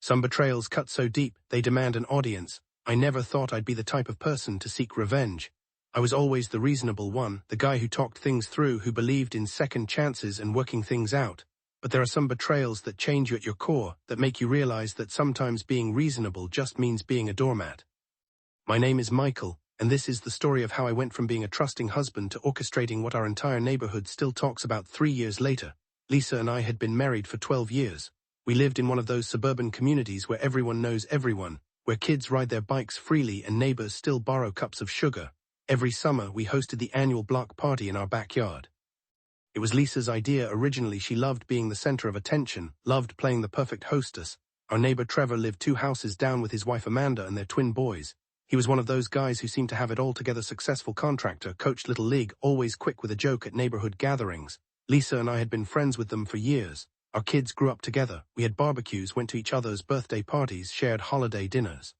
Some betrayals cut so deep, they demand an audience. I never thought I'd be the type of person to seek revenge. I was always the reasonable one, the guy who talked things through, who believed in second chances and working things out. But there are some betrayals that change you at your core, that make you realize that sometimes being reasonable just means being a doormat. My name is Michael, and this is the story of how I went from being a trusting husband to orchestrating what our entire neighborhood still talks about 3 years later. Lisa and I had been married for 12 years. We lived in one of those suburban communities where everyone knows everyone, where kids ride their bikes freely and neighbors still borrow cups of sugar. Every summer, we hosted the annual block party in our backyard. It was Lisa's idea originally. She loved being the center of attention, loved playing the perfect hostess. Our neighbor Trevor lived 2 houses down with his wife Amanda and their twin boys. He was one of those guys who seemed to have it all together, successful contractor, coached Little League, always quick with a joke at neighborhood gatherings. Lisa and I had been friends with them for years. Our kids grew up together. We had barbecues, went to each other's birthday parties, shared holiday dinners.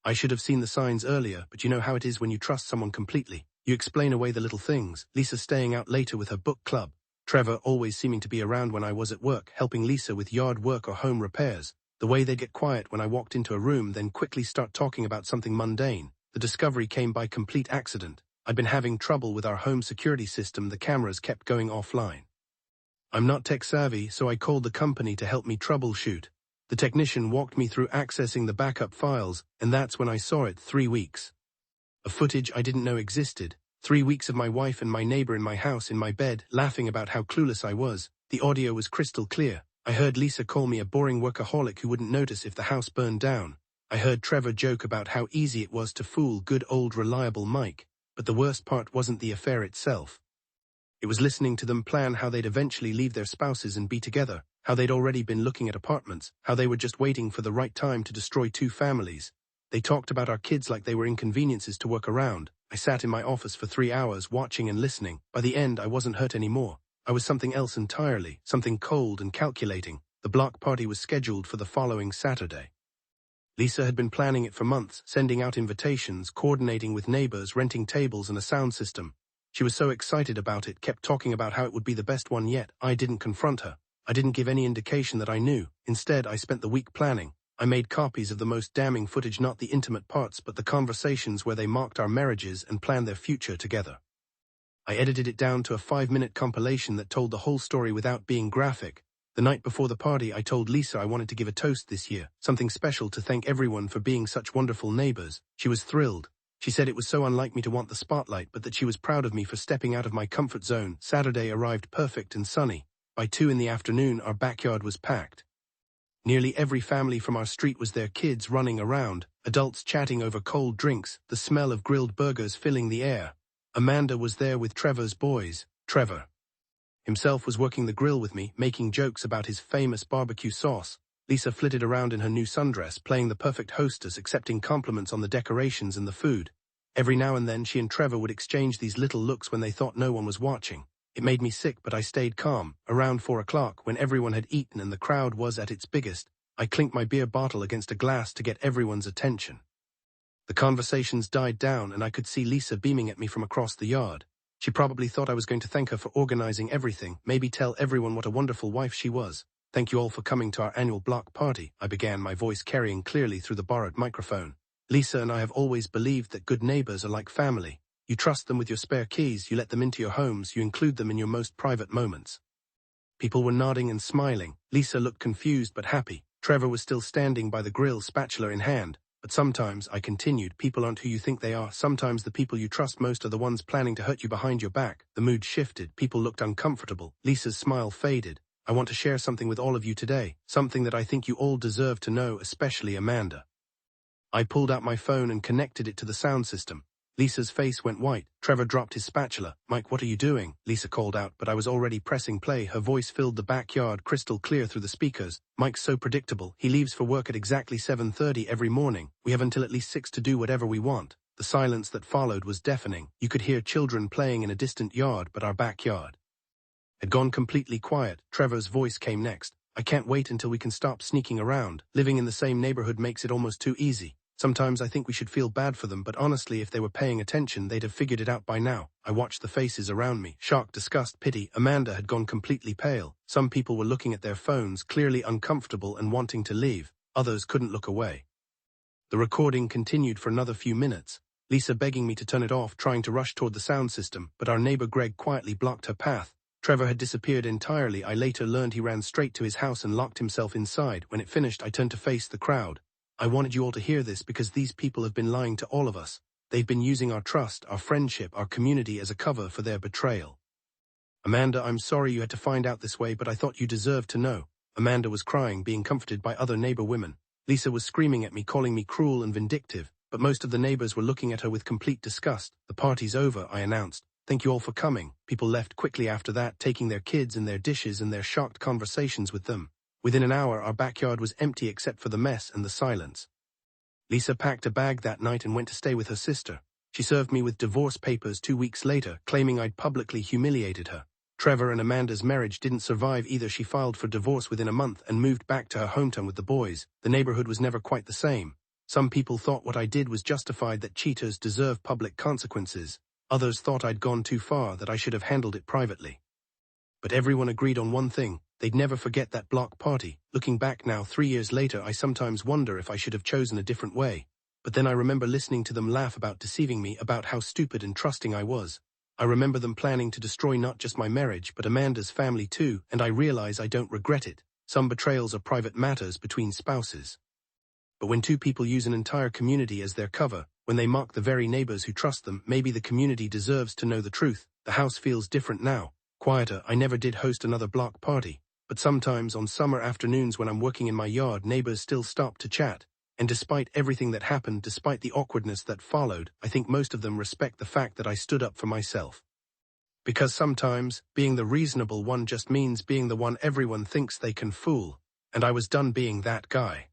I should have seen the signs earlier, but you know how it is when you trust someone completely. You explain away the little things. Lisa staying out later with her book club. Trevor always seeming to be around when I was at work, helping Lisa with yard work or home repairs. The way they'd get quiet when I walked into a room, then quickly start talking about something mundane. The discovery came by complete accident. I'd been having trouble with our home security system. The cameras kept going offline. I'm not tech savvy, so I called the company to help me troubleshoot. The technician walked me through accessing the backup files, and that's when I saw it. 3 weeks of footage I didn't know existed. 3 weeks of my wife and my neighbor in my house, in my bed, laughing about how clueless I was. The audio was crystal clear. I heard Lisa call me a boring workaholic who wouldn't notice if the house burned down. I heard Trevor joke about how easy it was to fool good old reliable Mike. But the worst part wasn't the affair itself. It was listening to them plan how they'd eventually leave their spouses and be together, how they'd already been looking at apartments, how they were just waiting for the right time to destroy 2 families. They talked about our kids like they were inconveniences to work around. I sat in my office for 3 hours watching and listening. By the end, I wasn't hurt anymore. I was something else entirely, something cold and calculating. The block party was scheduled for the following Saturday. Lisa had been planning it for months, sending out invitations, coordinating with neighbors, renting tables and a sound system. She was so excited about it, kept talking about how it would be the best one yet. I didn't confront her. I didn't give any indication that I knew. Instead, I spent the week planning. I made copies of the most damning footage, not the intimate parts, but the conversations where they mocked our marriages and planned their future together. I edited it down to a 5-minute compilation that told the whole story without being graphic. The night before the party, I told Lisa I wanted to give a toast this year, something special to thank everyone for being such wonderful neighbors. She was thrilled. She said it was so unlike me to want the spotlight, but that she was proud of me for stepping out of my comfort zone. Saturday arrived perfect and sunny. By 2 in the afternoon, our backyard was packed. Nearly every family from our street was there, kids running around, adults chatting over cold drinks, the smell of grilled burgers filling the air. Amanda was there with Trevor's boys. Trevor himself was working the grill with me, making jokes about his famous barbecue sauce. Lisa flitted around in her new sundress, playing the perfect hostess, accepting compliments on the decorations and the food. Every now and then she and Trevor would exchange these little looks when they thought no one was watching. It made me sick, but I stayed calm. Around 4 o'clock, when everyone had eaten and the crowd was at its biggest, I clinked my beer bottle against a glass to get everyone's attention. The conversations died down, and I could see Lisa beaming at me from across the yard. She probably thought I was going to thank her for organizing everything, maybe tell everyone what a wonderful wife she was. Thank you all for coming to our annual block party, I began, my voice carrying clearly through the borrowed microphone. Lisa and I have always believed that good neighbors are like family. You trust them with your spare keys, you let them into your homes, you include them in your most private moments. People were nodding and smiling. Lisa looked confused but happy. Trevor was still standing by the grill, spatula in hand. But sometimes, I continued, people aren't who you think they are. Sometimes the people you trust most are the ones planning to hurt you behind your back. The mood shifted. People looked uncomfortable. Lisa's smile faded. I want to share something with all of you today. Something that I think you all deserve to know, especially Amanda. I pulled out my phone and connected it to the sound system. Lisa's face went white. Trevor dropped his spatula. Mike, what are you doing? Lisa called out, but I was already pressing play. Her voice filled the backyard crystal clear through the speakers. Mike's so predictable. He leaves for work at exactly 7:30 every morning. We have until at least 6 to do whatever we want. The silence that followed was deafening. You could hear children playing in a distant yard, but our backyard had gone completely quiet. Trevor's voice came next. I can't wait until we can stop sneaking around. Living in the same neighborhood makes it almost too easy. Sometimes I think we should feel bad for them, but honestly, if they were paying attention, they'd have figured it out by now. I watched the faces around me. Shock, disgust, pity. Amanda had gone completely pale. Some people were looking at their phones, clearly uncomfortable and wanting to leave. Others couldn't look away. The recording continued for another few minutes, Lisa begging me to turn it off, trying to rush toward the sound system, but our neighbor Greg quietly blocked her path. Trevor had disappeared entirely. I later learned he ran straight to his house and locked himself inside. When it finished, I turned to face the crowd. I wanted you all to hear this because these people have been lying to all of us. They've been using our trust, our friendship, our community as a cover for their betrayal. Amanda, I'm sorry you had to find out this way, but I thought you deserved to know. Amanda was crying, being comforted by other neighbor women. Lisa was screaming at me, calling me cruel and vindictive, but most of the neighbors were looking at her with complete disgust. The party's over, I announced. Thank you all for coming. People left quickly after that, taking their kids and their dishes and their shocked conversations with them. Within an hour, our backyard was empty except for the mess and the silence. Lisa packed a bag that night and went to stay with her sister. She served me with divorce papers 2 weeks later, claiming I'd publicly humiliated her. Trevor and Amanda's marriage didn't survive either. She filed for divorce within a month and moved back to her hometown with the boys. The neighborhood was never quite the same. Some people thought what I did was justified, that cheaters deserve public consequences. Others thought I'd gone too far, that I should have handled it privately. But everyone agreed on one thing: they'd never forget that block party. Looking back now, 3 years later, I sometimes wonder if I should have chosen a different way. But then I remember listening to them laugh about deceiving me, about how stupid and trusting I was. I remember them planning to destroy not just my marriage, but Amanda's family too, and I realize I don't regret it. Some betrayals are private matters between spouses. But when two people use an entire community as their cover, when they mock the very neighbors who trust them, maybe the community deserves to know the truth. The house feels different now, quieter. I never did host another block party, but sometimes on summer afternoons when I'm working in my yard, neighbors still stop to chat. And despite everything that happened, despite the awkwardness that followed, I think most of them respect the fact that I stood up for myself. Because sometimes, being the reasonable one just means being the one everyone thinks they can fool. And I was done being that guy.